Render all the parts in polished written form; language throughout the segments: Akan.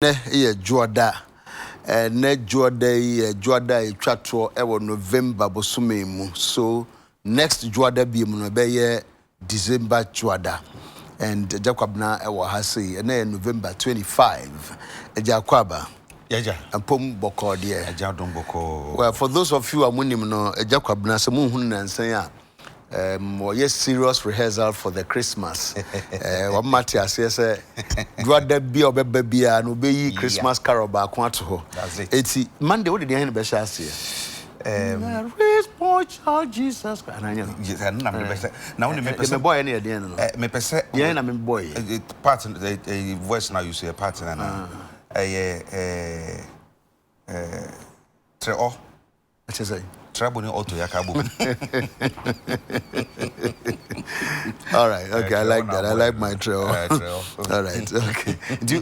ne ye juoda ne juoda ye juoda e twato e wo November bosome mu so next juoda bi mu no be ye December juoda and Jacobna e wo ha sei na November 25 Jacoba Yaja ampom boko de Yaja don boko. Well, for those of you amunim no Jacobna se mu hun nansan a yes, serious rehearsal for the Christmas. What Matthias says, do a debut or baby and obey Christmas carol back one to her. That's it. It's Monday. What did you hear? Best year. Raise boy child Jesus. And I know. Yes, I know. Now, me boy any idea? Me percent. Yeah, I mean boy. Part a voice now you say a pattern and treo. What is it? Trouble in auto yakabu. All right, okay, I like that. I like my trail. All right, okay. Do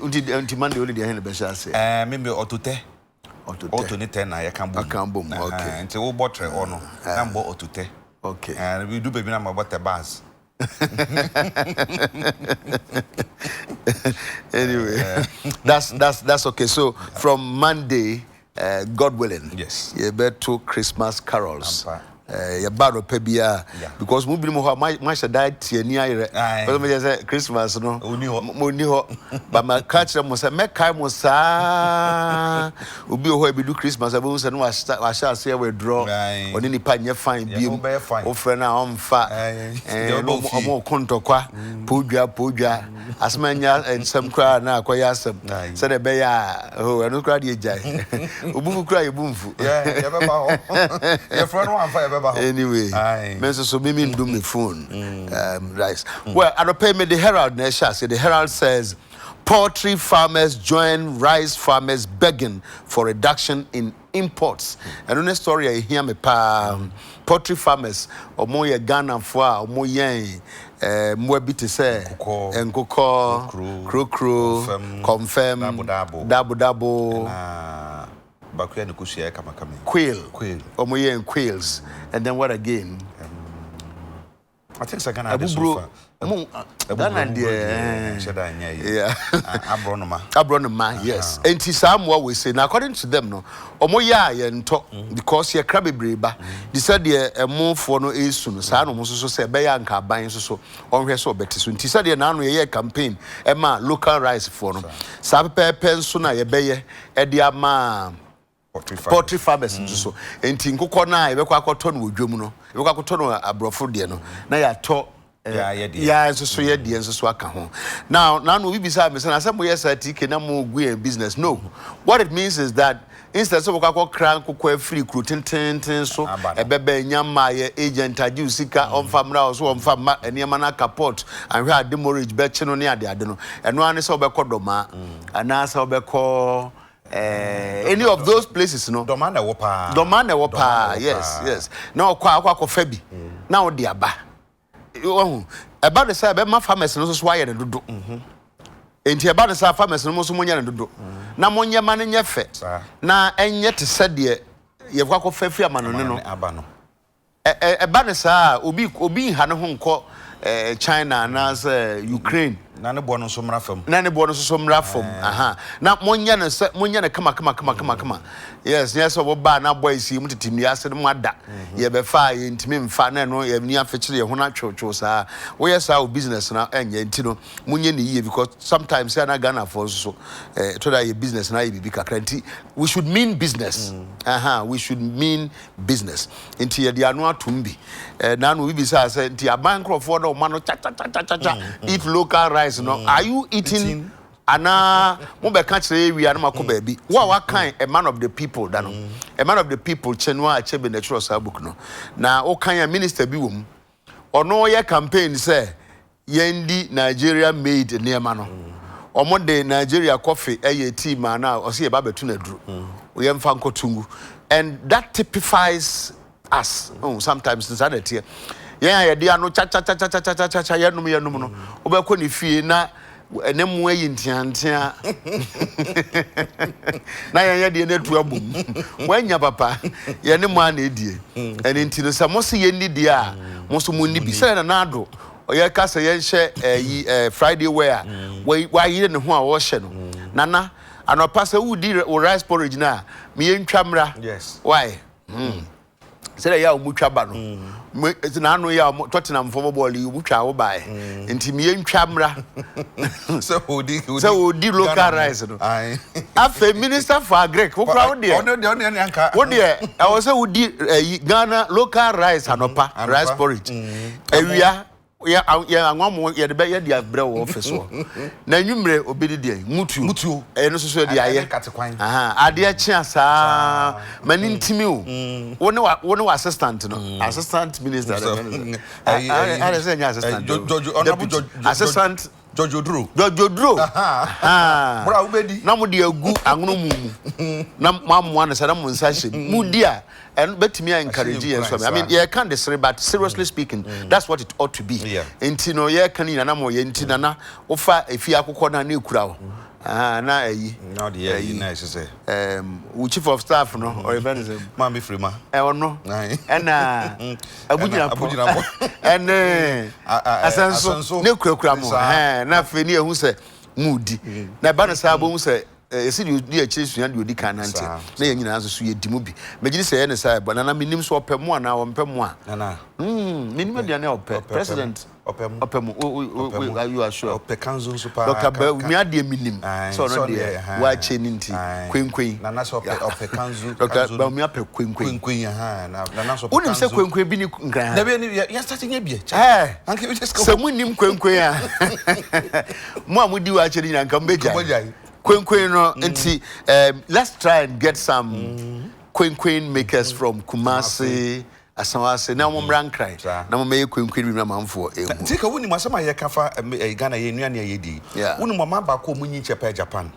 Monday only the hand best say? Maybe autote. Auto ni 10 na yakambu. Akambu, okay. Until we bought tre ono. Nambo autote. Okay. And we do baby na about the bus. Anyway, that's okay. So from Monday, God willing, yes, you better two Christmas carols. You better pebia because we believe my died tiania. But me say Christmas no, money ho. But my catch them say make kai mosa. Ubi ho be do Christmas. I will say no. I shall say we draw. Oni ni pa nye fine bi. O friend na on fa. Omo konto kwa. Podua. Asmanya ensem kra na akoya asem. Say the be ya. Oh, eno kra de jai. Obufu kra ye bumfu. Yeah, you be ba ho. Your friend one fa. Anyway, so me do my phone. Right. Well, I don't pay me the Herald. The Herald says poultry farmers join rice farmers begging for reduction in imports. And on the story I hear me poultry farmers or more Ghana for or more yen more bit to say and crow confirm double quail omoye and quails and then what again I think it's gonna be so far yeah abronoma yes and some what we say now according to them no omoya ye talk because ye crab breba they said the move for no esu no sa no so say be ya nka ban so onhwe so beti so nti said na no ye campaign e ma local rice for no sa pepe so na ye be ye e dia ma poultry farmers so enti nkokọ na ebekọ akoto no odwom no ebekọ akoto no abrofo de no na ya to yeah so ye de so aka ho now no we be say me say na some yes TK na mo gu business no what it means is that instead so akọ kran kokọ free crew ten so ebebe nyama ye agent aju sika on famra so on fam eniema na support and we had demorage be chi no ne ade no eno ane so obekọ doma ana so obekọ any of those places no domana wopa yes now kwa fabi now de aba about the say be ma farmers no so aye ne dodo enti about the say farmers no so monya ne dodo na monye ma ne nyefe na enye te sede ye kwa fafi amano ne no aba no about the say obi ha ne ho nko China na Ukraine na ne bo no so mra fam aha na monya ne kama yes oba na boy si mu titimi ase no ada ye be fa ye ntimi mfa na no ye ni afekire ye ho na twotwo sa wo yes our business na enya nti no monya ne yie because sometimes na Ghana for so to that your business na ye bi kakra nti we should mean business we should mean business nti ye dia no atumbi na no we be say nti aban crofo no ma no cha eat local rice no are you eating ana mo be ka kire wi ana mako baabi wa kan a man of the people da no a man of the people chenwa achebe natural book no na o kan ya minister bi wom ono ye campaign say yendi Nigeria made neema no omo de Nigeria coffee team na o se ba betu na duru o ye mfa nkotungu and that typifies us sometimes inside it here yeah de ano cha yenum no obekọ ni fie na enemu ayi ntiantia na ye de na tu abum wanya papa ye ne mu ana edie eni ntino sa mo se ye ni de a mo so mo ni bi se na ado oye kasa ye hye Friday wear why you ne ho a wo hye no nana And I pass a wood rice porridge now. Me in Chamra. Yes. Why? Say ya mucha bano. It's an anno ya Tottenham for ball you mucha buy. Inti me in Chamra. So who did local rice. Afe minister for Greek. Who crowd there? What dear? I was who did Ghana local rice anopa rice porridge. Area. Yeah, one more the better the brew office. Na numre obedi dey mutu e no so dey aye ade a chance mani ntimi o woni assistant no assistant minister I say assistant assistant Jojo Dro bra ubedi na mo de agu anwono mu na mamwa na sada mo nsa hye mudi a and betimi encourage you so I mean you can't disagree but seriously speaking that's what it ought to be intino ye kan na mo ye ntina na ofa efi akokọ na ekura wo na ayi now the year nice say chief of staff no or even man be free ma no na abujina and asenso ne kurakura mo na fe ni ehu se mudi na ba na sa bo mu se esi di a chesua di odi kanante na yanyina aso so ye dimu bi megini se ye ne sa ba na minim so opemu ana o mpemu a minim dia na opẹ president opemu you are sure opekanzo super Dr. Ba mi ade minim so no de wa cheni nti kwenkwen na so opekanzo Dr. Ba mi apẹ kwenkwen na so unim se kwenkwen bi ni nkran na be ni ya starting ya bia anke we just se munim kwenkwen a mo amudi wa cheni na nka mbeja Queen no nti let's try and get some queen makers from Kumasi Asawase na mo mrankrai na mo meye queen bi na manfo ehu tika woni masama ye kafa Ghana ye nuane ye di woni mama ba ko munyi chepa Japan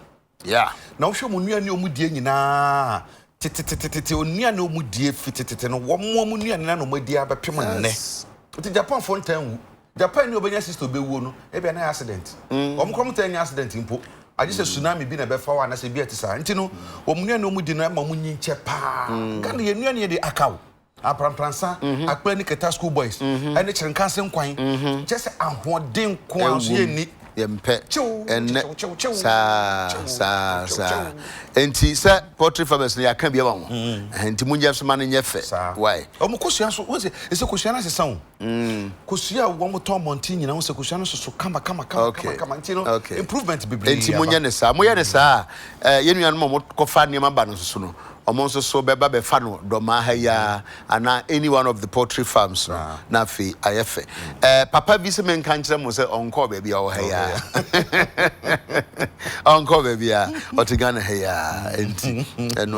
na wo hwe mo nuane omudie nyina tete onuane omudie fitete no wo mo nuane na no madi abepem nne ti Japan fo ntan wu Japan ni obenya sister obewu no e be na accident omkrom tan accident impo I just a tsunami bi na be fa wa na se bi atisa nti no omunia no mu di na ma munyi nche pa Ghana ye nuane ye de akaw aprampransa akpa ni keta school boys ene chirenkanse nkwan just ahoden ko anso ye ni yempe enne sa enti sa poultry farmers ne aka bia wo enti munja so ma ne nyefe why omukosua so wo se ese kosua na sesa wo kosua wo mo ton monti nyina wo se kosua no so kama enti no improvement bibli enti munya ne sa moye ne sa yenua no mo kofa ne ma ba no so no omonso so beba be fa no do ma ha ya ana any one of the poultry farms na fi ayefe papa bi se men kan kire mo se onko be bia o ha ya onko be bia otigana ha ya enti no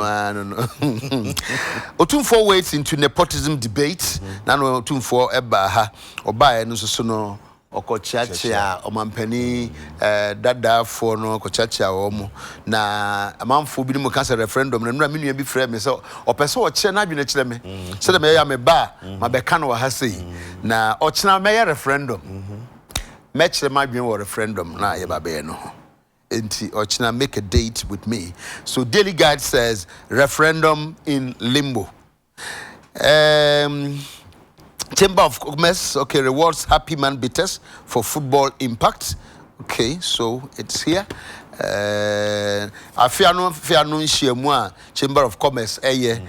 otumfo waits into nepotism debate na no otumfo eba ha oba no so no okochiachia omampani dada fo no okochiachia omo na amanfo bi ni mo kansa referendum na nura menua bi frɛ me sɛ opese oche na adwene kyerɛ me sɛ me ya me ba ma bɛka no wa ha sei na ochena me ya referendum me kyerɛ ma adwene wo referendum na ye ba be no enti ochena make a date with me so Daily Guide says referendum in limbo. Chamber of Commerce, rewards happy man bitters for football impact. Okay, so it's here. Afiano Shiamua, Chamber of Commerce, any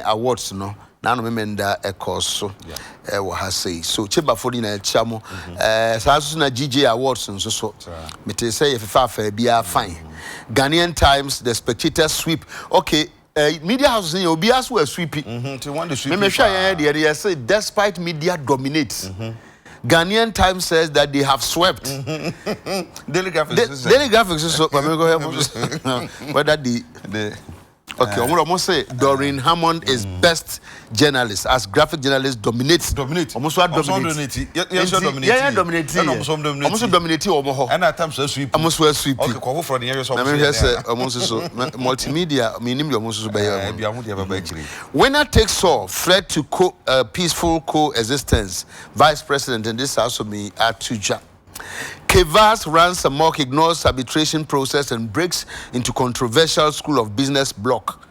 awards, no. Nano memenda a course, so say. So Chamber for dinner, Chamo, Sasuna GJ Awards, and so. Me say if fair be fine. Ghanaian Times, the Spectator sweep. Okay. Media houses in Obias were sweeping. To want to sweep. They say despite media dominates. Ghanaian Times says that they have swept. Daily Graphics is so. Whether the okay, I'm gonna say Doreen Hammond is best journalist as graphic journalist dominates. Almost dominate. Yeah, dominate. Almost dominate. And at times sweep. Almost sweep. Okay, cover for the areas of almost so multimedia. Minimum almost so. Winner takes all. Threat to peaceful coexistence. Vice President and this also me Atuja. Kevas runs amok, ignores arbitration process and breaks into controversial school of business block.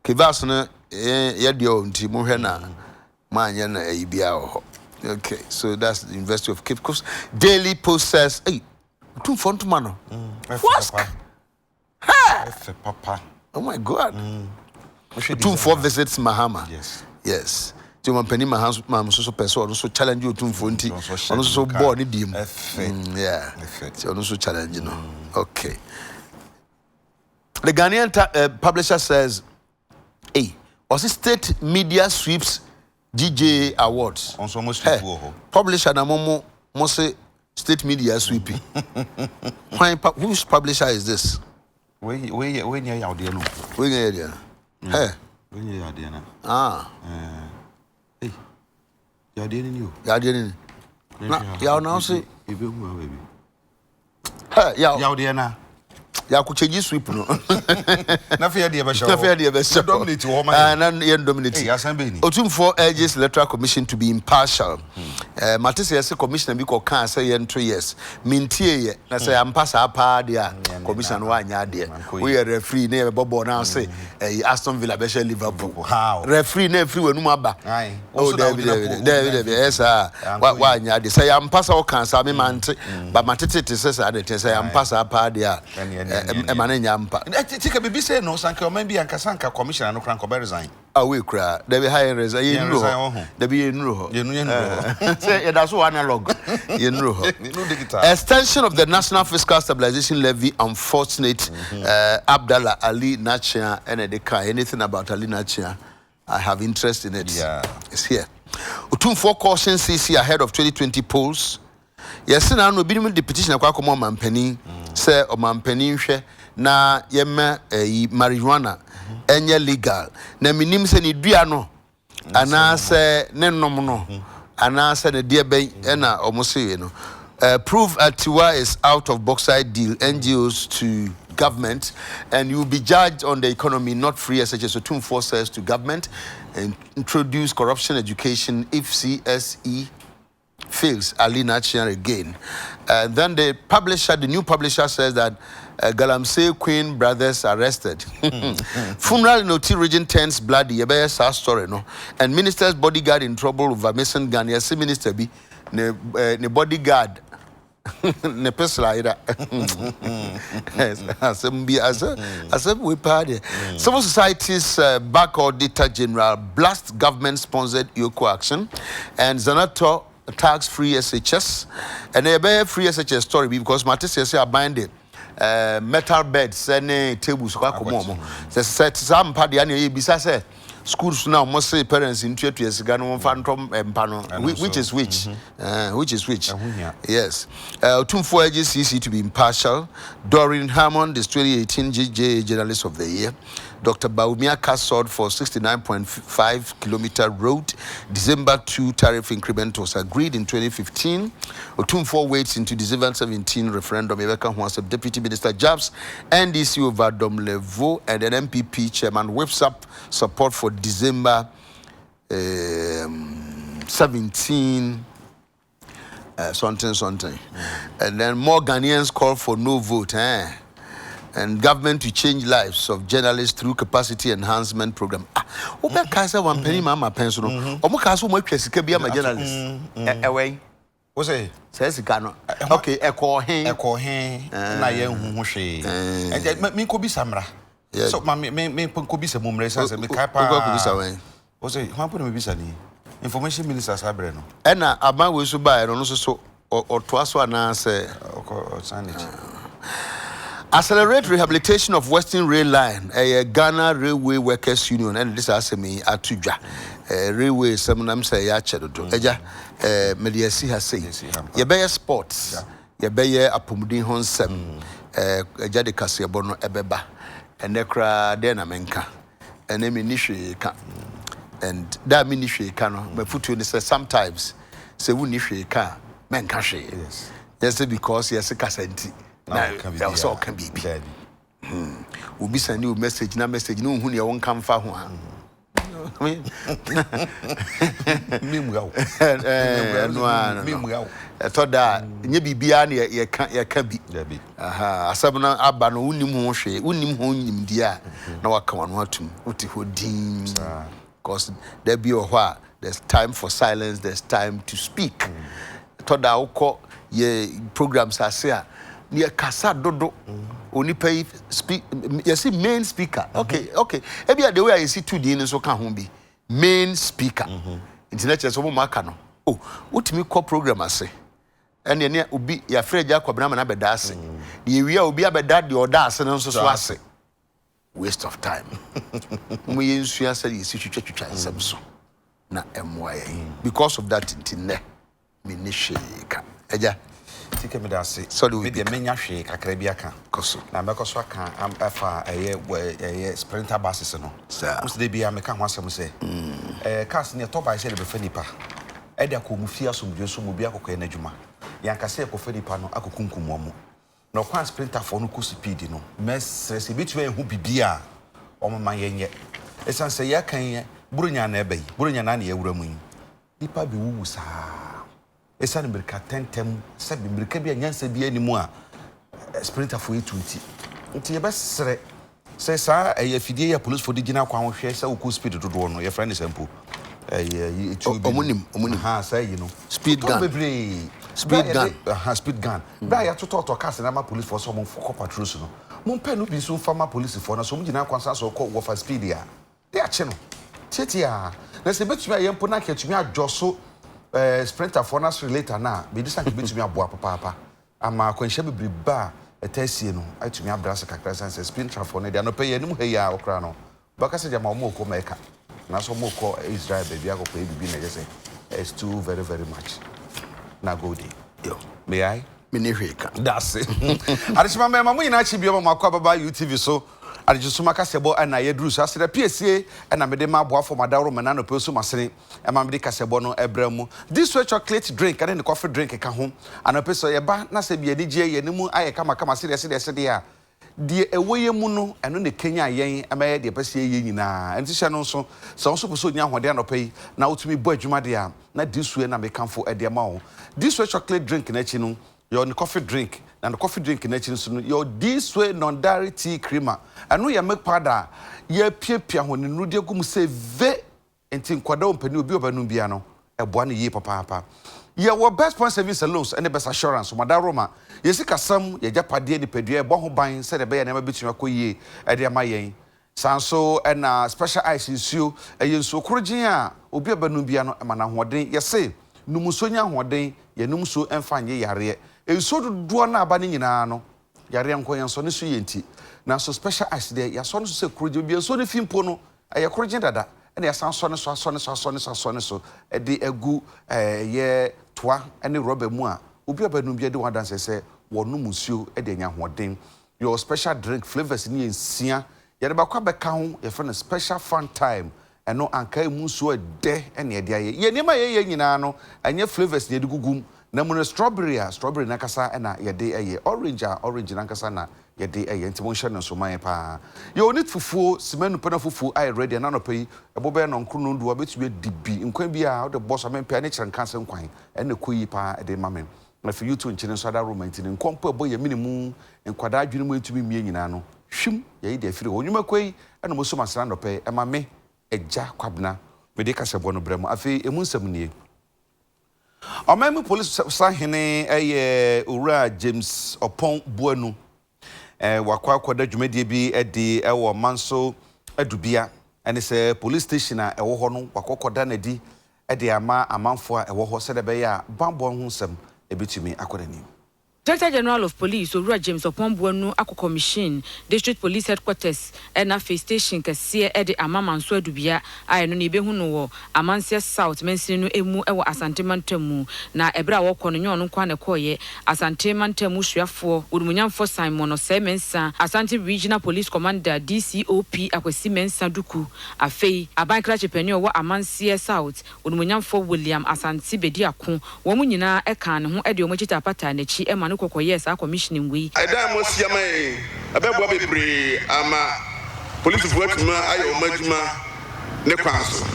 Kevas no yadio nti mohwe na manya na ibia. Okay, so that's the University of Cape Coast. Daily Post says, hey, too fun to mano. Papa. Oh my God. 2-4 visits Mahama. Yes. So when Penny Maham so person also challenge you 2-4 also born him. Yeah. So also challenge you know. Okay. The Ghanaian publisher says, hey, was it state media sweeps DJ Awards? Publisher na momo must state media sweeping. Whose publisher is this? Where near Yaudiano? Where near Hey. Where near Yaudiana? Hey. Yaudian you. Yaudian. Yau now say. Hey, Yaudiana. Ya kucheji sweep no. Na fear the best. Na fear the best. Dominate woman. Na yen dominate. Otumfo urges electoral commission to be impartial. Matese yese commissioner bi ko kan say yen 2 years. Mintie ye na say ampasa apa dia commission wa anya de. We referee na be bobo na say Aston Villa be share Liverpool. How? Referee na free wenu aba. Oh David yes wa anya de say ampasa o kan sa me mante ba matete te say say ampasa apa dia. Nyampa. Tika bibi say no sanka o man bi ankasanka commissioner no kran ko be resign. We cry. There be high resign. You know. There be you know. Say that's one analog. You know. Extension of the National Fiscal Stabilization Levy unfortunate Abdallah Ali Nachia and Adekye. Anything about Ali Nachia? I have interest in it. Yeah. It's here. Utumfo caution CC ahead of 2020 polls. Yes, now no binom the petition akwa komo mampani say o mampani hwe na yema marijuana enye legal na minim se ne dua no ana se ne nom no ana se ne de ben na omose no prove Atiwa is out of bauxite deal NGOs to government and you will be judged on the economy not free as Otumfo says to government and introduce corruption education if CSE fails Ali Nachia again. Then the new publisher says that Galamsey Queen brothers arrested. Funeral in Oti region turns bloody. Yebeye sa story no. And minister's bodyguard in trouble over missing gun. Yes, minister be ne bodyguard. Ne pesla ida. Asem we party. Civil society's back auditor general blast government-sponsored Yoko action, and Zanato tax-free SHS, and a free SHS story because Matisse say bind it. Metal beds and tables kwa komo. Say some party ani bisa say schools now must say parents in 2 years gano phantom empano which is which yes Otumfo CC to be impartial. Doreen Hammond is 2018 GJ Journalist of the Year. Dr. Baumia cast sword for 69.5 kilometer road. December 2 tariff increment was agreed in 2015. Otumfo waits into December 17 referendum. Ebeka wants a deputy minister jobs. NDC over Dom Levo and an MPP chairman whips up support for December 17. Something. And then more Ghanaians call for no vote. And government to change lives of journalists through capacity enhancement program. Oba kasa one penny mama pension. Omo kasa mo twesika bia ma journalist. Away. Wo say? Say sika no. Okay, ekọ hen na ye hu hwe. Me ko bi samra. So me ko bi samumre sanse me kai pa. Ko bi sawen. Wo say, "Hwan po me bi sani?" Information minister sabre no. E na aban we so ba no so otoa so ana say sanity. Accelerate rehabilitation of Western Rail Line, a Ghana Railway Workers Union, and this is me atudwa. Railway seminam say ya chedodo. Eja mediasi ha say. Ye be sports. Ye be apomudin ho nsem. Eja de kase bo no ebeba. Enekra de na menka. Ene me ni hwe ka. And that me ni hwe ka no, me futu ni say sometimes say wu ni hwe ka menka hwe. Yes, because yes kasenti. Now, so can be. We'll be sending you message, no who you won't come for one. I thought that you be beyond your can be. Aha, Sabana Abano, unim home, dear. Now I come on what to deem. Because there be a while, there's time for silence, there's time to speak. I thought that ye programs are here. near kasa dodo oni pay speak you see main speaker okay ebia the way I see 2D so ka ho bi main speaker internet so mo maka no oh utimi call program ase ene ne obi ya freja kwabena ma na beda ase ye wi a obi abeda de oda ase no so ase waste of time mo ye nsu ase ye si twetwa nsem so na emoye because of that intine me ni sheka eja tike me da se me de menya hwe kakra bi aka koso na me koso aka afa eye sprinter buses no so de bia me ka ho asem se cars ne to ba se de be fanipa e de akomu fi asomdwe so mo bi akokọ na adwuma yanka se ko fanipa no akokunkum mo no kwan sprinter for no ku speed no mesrese bitwe hu bibia o mama yenye esan se ya kan burunya na ebe burunya na ye wura mu nipa bi wuwu saa esan mirika tentem se bi mirika bi anyansa bi animu a sprinter for etuti nti ye besre se saa eye fidie ya police for digina kwa hwe se ku speed dodo no ye friend sample omunim ha say you know speed gun speed gun bra ya to cars na ma police for so mo for patrols no mo pe no bi so fama police for na so mo gina kwansa so ko wo fa speed ya dey ache no titia na se betumi ayempo na ketumi adwoso sprinter for nas relator na be disan ke betumi aboa papa ama kwanhye bebriba etasie no atumi abrase kakra sense sprinter for na dia no pe ye nim he ya okra no baka se jama mo ko meka na so mo ko Israel baby akoko ebibi na say it's too very very much na go dey yo may I me ne hweka that's it adishima me ma nyina chi bio ma kwa baba UTV so adijusuma kasebo na yedru so asere PSA na me de ma boafo madaro mena no peso masene e ma me de kasebo no ebremu this way chocolate drink and the coffee drink ka ho ana peso ye ba na se bia dije ye ne mu aye kama serious de ya de ewoye mu no eno ne Kenya yen amaye de pese ye nyina enti hye no so so so nya hode anopai na utumi bo adwuma de a na this way na me kanfo de ma wo this way chocolate drink na chi no your coffee drink and the coffee drink na chi so no your this way non-dairy tea creamer eno ye make powder ye piapia ho ne nudie gum se ve enti nkwada ompani obi obanu bia no eboa ne ye papa ye wo best point service salons and the best assurance madaroma yesika sam ye japade ni pedua e bo ho ban se de be ye na mabetumi akoyie e de ma yen sanso na special ice nsuo ye nsuo korogin a obi obanu bia no ma na hoden ye se numuso nya hoden ye numso emfanye yare ensuo dodo na aba ne nyina no yare nko yen so ne so yenti na so special ice de ya so no so se korogin bi ensuo ne fimpo no ye korogin dada ene ya san so ne so e de egu ye toa ene rubber mu a obi abanu bi de wadanse se wonu musuo e de nya hoden your special drink flavors ni ensia ye de bakwa beka ho ye for special fun time eno anka musuo de ene ye de aye ye nima ye nyina no anya flavors ni de gugum na mu strawberry na kasa na ye de aye orange na kasa na ye de aye ntimo hye no so man pa ye onit fufuo simenu pena fufuo ai ready na no pay ebobe no nkru no ndo betu dibi nkwan bi a de boss amempa ne kire nkanse nkwan ene koyi pa de mamen na for you to nchine so da romantic nkompo ebo ye minimu nkwada adwene mu etumi mie nyina no hwim ye de afiri onwuma koyi ene mo so masra no pay e mame eja kwabna me de kasebo no bremu afi emu nsam nie Omemu police sahene Ura James Opon Buanu wakwa kwada dwumadie bi edi ewo manso adubia ene se police station a ewo ho no wakokoda na di edi ama amanfo a ewo ho se de be ya bambo ho nsem ebetumi akodani Director General of Police Ura James Opon Buanu akoko machine District Police Headquarters na face station kase edi amamanso adubia ayeno ne behu no wo Amansia South mensin no emu ewo Asante Mantamu na ebra wo kono nyon kwa ne koye Asante Mantamu hwiafo odumunyamfo Simon Osemensa Asante Regional Police Commander DCOP akwasi mensa duku afei abankra chepani wo Amansia South odumunyamfo William Asante Bediako wo munyina eka ne ho edi omachita pata na chi ema no kokoye sa commissioning we ada mo siamai abebo bebre ama police voice ayo madjuma ne kwanso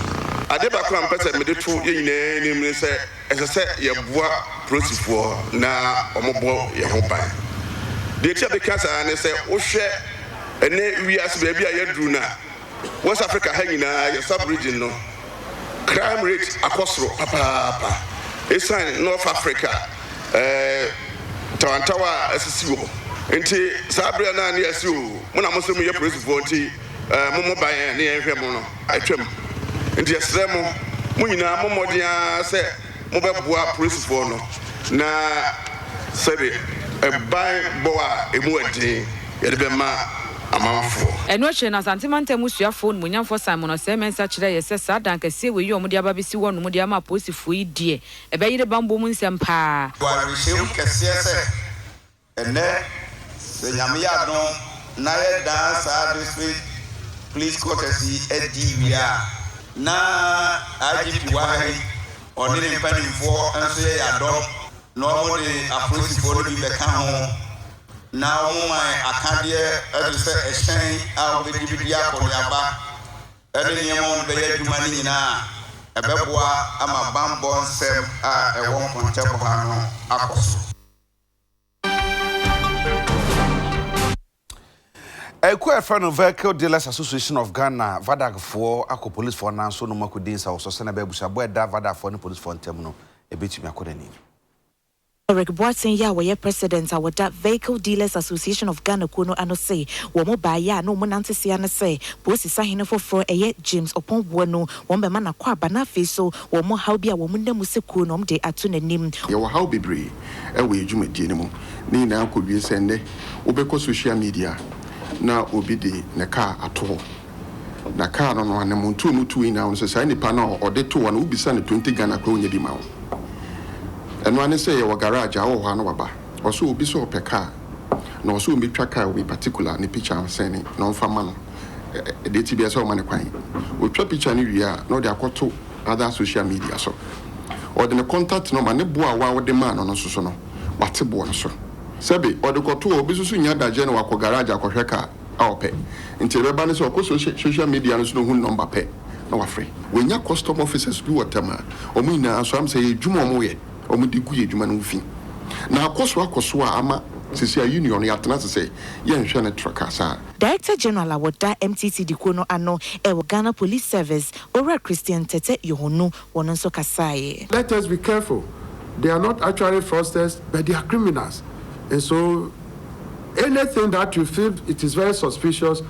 ade ba kwa mpese medeto ye nyina ni mne se esese ye boa prosifo na omobo ye ho ban de tia be kasa ne se wo hwe ene wiase ba bia ye duru na West Africa ha nyina ye sub region no crime rate akosoro papa esan North Africa tawantawa asisi wo enti sabra na ne asi o mo na mo so mo ye police fo enti mo ban ne ye hwɛ mo no atwam enti yesrɛ mo nyina mo modia sɛ mo bɛboa police fo no na sɛbe ban bo a emu adi ye de bɛma amanfo eno che na santimanta musuafo no munyamfo Simon Osemensa kyerɛ yɛ saa dan kɛse we yi ɔmo de aba besi wɔ no mo de ama posifo yi die ɛbɛyire bambo mu nsɛm paa wa rehyem kɛse sɛ ɛnɛ sɛ nyame ya no na yɛ dan saa district police quarters yi adi wia na IGP wahai ɔne ne mpanimfoɔ nso yɛ yadɔ na ɔmo de apolisifoɔ no bi bɛka ho na ɔmo man akadeɛ ɛde sɛ ɛhyɛn a ɔbɛdi bi akɔneaba ɛde nneɛma ɔno bɛyɛ adwuma no nyinaa ɛbɛboa ama bambɔ nsɛm a ɛwɔ nkɔntɛbɔ ha no akɔ so. Adekye Nsroma Vehicle Dealers Association of Ghana Vadag for Ako Police for Nanso no Makudin sa so sena bebusa boy da Vadag for no police for ntem no ebetumi akodani. Eric Boateng ya weye president a woda Vehicle Dealers Association of Ghana kuno ano say wo mo ba ya no mo nante sia ne say bosi sahene foforo eye James Oponwo no wo be ma na kwa ba na fe so wo mo haw bia wo mo ndamu se kuno de ato nanim ye wo haw bebre e we dwumadie ne mu ni na akodwie sende wo be ko social media na obi de ne car ato na car no no anem ntu mutu ina on so sai nipa na ode to wo na ubisa ne 20 Ghana kro nya bi ma wo eno ane say ye garage awo ho no baba oso obi so ope car na oso obi twa car we particular ne picture sene no mfa ma no de ti bi so ma ne kwan o twa picture ni wi a no de akoto other social media so or the contact no ma ne bo a wa wo de ma no so no wate bo no so sebe odekoto obi susu nya daje na wako garage akohwe ka aope nti beba ne so ko social media no so hu number pe na wafre we nya custom officers bi wotama omu ina so am say edwuma omu ye omu de gu edwuma no fi na akoso a ama sisi union ya tena say ye nhwe ne tracker sa Director General awoda MTT dikono ano e Ghana Police Service Ora Christian Tete Yohonu wono nso kasaye. Let us be careful. They are not actually fraudsters, but they are criminals. And so anything that you feel it is very suspicious,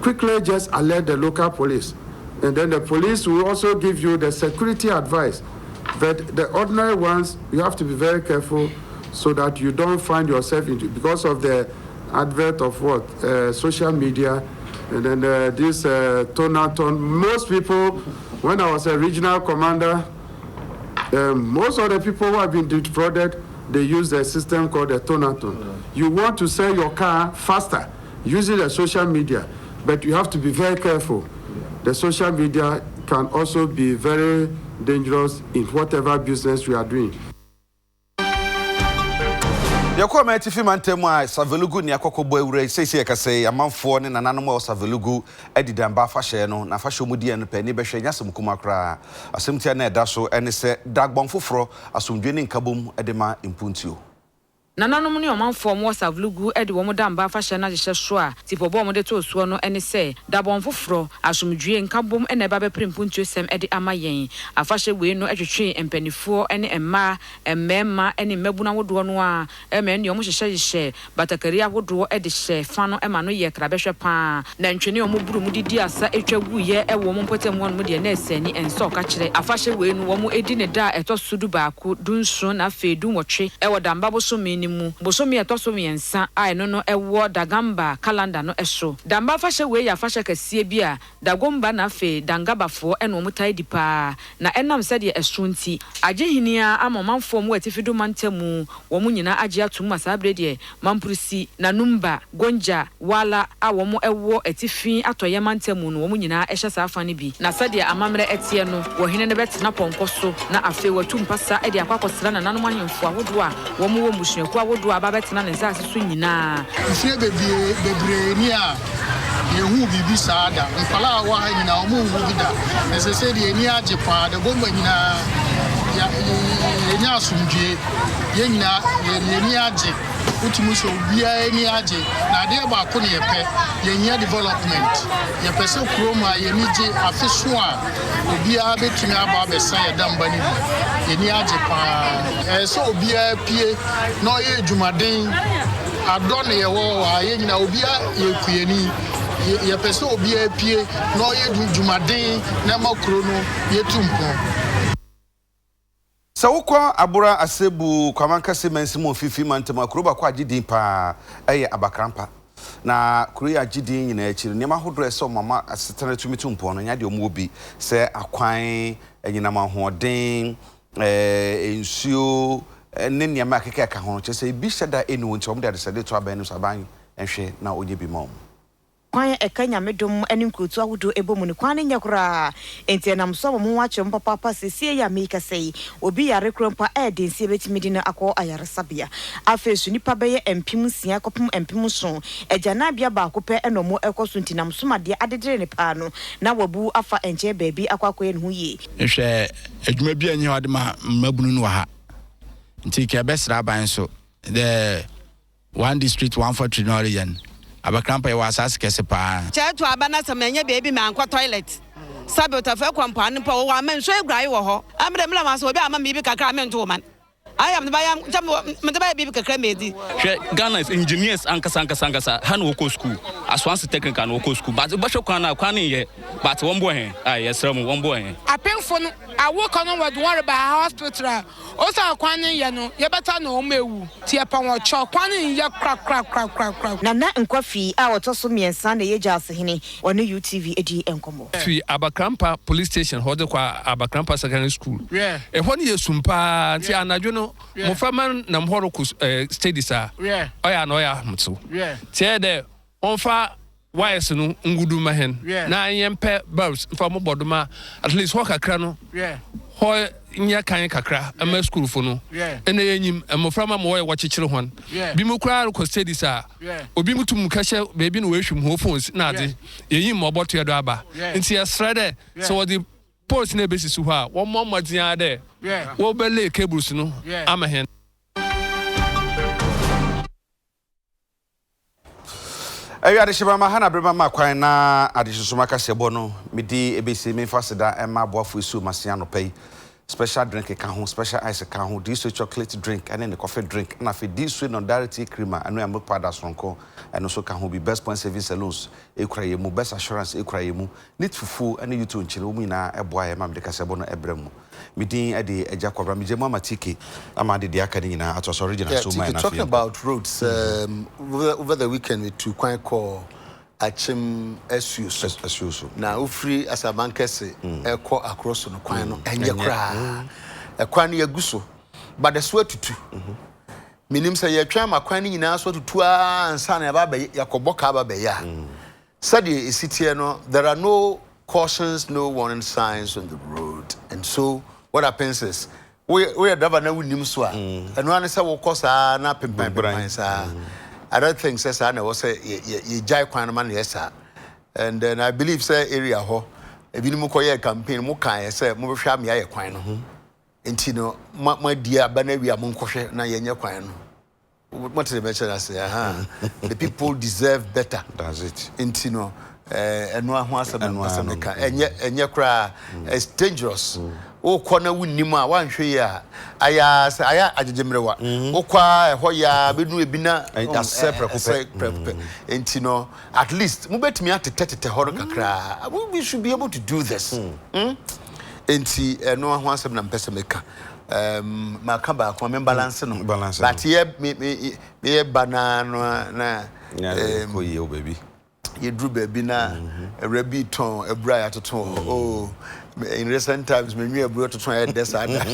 quickly just alert the local police. And then the police will also give you the security advice. But the ordinary ones, you have to be very careful so that you don't find yourself into, because of the advert of what? Social media. And then this Tonaton. Most people, when I was a regional commander, most of the people who have been defrauded, they use a system called a Tonaton. You want to sell your car faster using the social media, but you have to be very careful. The social media can also be very dangerous in whatever business you are doing. Yako ma tifi mantemu a Savelugu ni akokɔbɔ awure sese yakase amanfo ne nananom a Savelugu edidan ba fahye no na fahye mu die no pɛ ni bɛhwɛ nyasem kuma kra asemtia na ɛda so ɛne sɛ dagbon foforo asomdwe ne nkabom edema impuntio nananom ne omanfo mo Savelugu edi wo mo damba fahye na hyehyɛ so a tipɔbɔ mo de to osuo no ene sɛ dabon foforo asomdwe nkabom ene ba bɛpre impuntio sem edi ama yɛn afahye we no etwetwe empanifo ene emma emmema ene mmabuna wodo no a ema ne omo hyehyɛ batakari awodo edi hye fa no ema no ye krabɛhwɛ pa na ntwene omo buru mu didi asa etwa guye ewo mo mpotem won mo de na esani enso ka kyerɛ afahye we no wo mo edi ne da etosudu baako dunso na fedu nwɔtwe ewo damba bosomi bosomi etoso miensa ai no ewo dagamba calendar no eso damba fahye we ya fahye kasie bi a dagomba na fe dangabafo eno mutai dipa na enam se de eso nti agehinia amomanfo mu atifido mantemu wo mu nyina age atum asabre de mampurusi na numba gonja wala a wo mu ewo atifi atoye mantemu no wo mu nyina ehye safa ne bi na sade amamre etie no wo hene ne betena ponkoso na afe watum pasa e de akwakosra na nanom ahemfo ahodo a wo mu wo musu awodo ababetina ne nsa aseso nyina ifie bebre ni a yehu bibi saada nfala wa nyina omo hu bida nesese de ni age pa de bomba nyina ya nya asumdwe ye nyina ye ni age ultimu so bia ni aje na de ba ko ne yepe yenya development yepe se kroma ye ni je afeso a obia betumi aba besa ye damba ni ye ni aje pa so obia pie no ye dwumaden adone ye wo wa ye nyina obia ye kuyeni ye pese obia pie no ye dwumaden na makro no ye tumpo Sawukwa abura asebu kwamanka semensimu fifi mantema kuroba kwa gidin pa eye abakrampa na kuroya gidin nyina akiri nema hodro ese mama asetana tumi tumpo no nya de omo obi se akwan enyina mahoden ensuo ne niam akeka ka ho che se bi hyeda enu wonti omde de sede to aban no saban enhwe na onye bi mom kwan ekanya medom anim kutu awodo ebomu ne kwan nyakura enti nam so mo wache mpapa sesie ya meka sei obi yare krompa densie betimidi na akọ ayaresabia afesu nipa beye empim sia kopum empim so ejana bia ba akopẹ enomo ekoso ntinam so made adedere ne pa no na wabu afa enche baabi akwakoye ne ho ye hwe adwuma bia nyi hode ma mabunu no ha nti ke besra ban so the one district 143 no region abakrampa ye wasase kese pa chetu abana samenye baby man kwa toilet sabe otafa kwampa no pa wo amanso egrai wo ho amre mla maso obi ama mi bi kakra mento man I am the bayam mede baby kakra medi Ghana is engineers ankasa han woko school aswanse technical no woko school but obasho kwan ye but one boy yes ram one boy apemfo no awoka no word worry by hospital o sa kwan ye no ye beta no mewu tie pa wo cho kwan ye kra na nkwafi a wotoso miensa na ye jase hene one UTV edi enkomo fi abakrampa police station hode kwa abakrampa secondary school e hone ye sumpa ti anadwo no mo faman na mhoro ku studies oya no ya mtso tie de onfa wires no ngudu mahen na yempe bulbs for mo bodoma at least ho kakra no ho nya kan kakra ama school fo no ene yenyim mo frama mo wo chichire hon bi mo kura ko studies obi mutum kahye baby no wehwum ho phones na ade yenyim mo boto yedo aba nti yesrede so the post na basis ho a wo mo modin ade wo bele cables no ama hen Adesheba mahana brema makwan na adesosoma kasebo no medi ebesi me fasida ema boafo isu masia no pay special drink ka ho special ice ka ho this chocolate drink and the coffee drink na fe this no direct creamer anu am pada sonko eno so ka ho be best point service salons ekraye mu best assurance ekraye mu nit fufu ene yuto nchire mu na eboa ye mam de kasebo no ebremu midin ade eja kwabra meje mama tiki amade de aka ni na atos original so my na talking about roads over the weekend we to quite call achim esuso na ufri asabankese eko across no kwan no enye kra ekwan ye guso but the sweat tutu minim say ye twa makwan ni nyina so tutu ansa na ba yakoboka ba be ya said isitie no there are no cautions no warning signs on the road and so what happens is we are driver na wunim so a eno an say wo kosa na pempan sa I don't think says I know say ye jai kwan man yes and then I believe say area ho ebi ni mo koye campaign mo kan say mo hwa me aye kwan no enti no ma dia ba na wi a mo nkohwe na ye nye kwan no what the mention say the people deserve better that's it enti no eno aho asem ka enye kra it's dangerous o kona wunim a wanhwe ya aya agegемrewa o kwa ho ya benu ebina asepre enti no at least mu betimi atetete horo kakra we should be able to do this enti eno aho asem na mpese meka makaba kwa balance no but ye banana na ko ye o baby ye drew baby na rabbit ton ebra ya toton oh in recent times me nwa ebra toton ya desada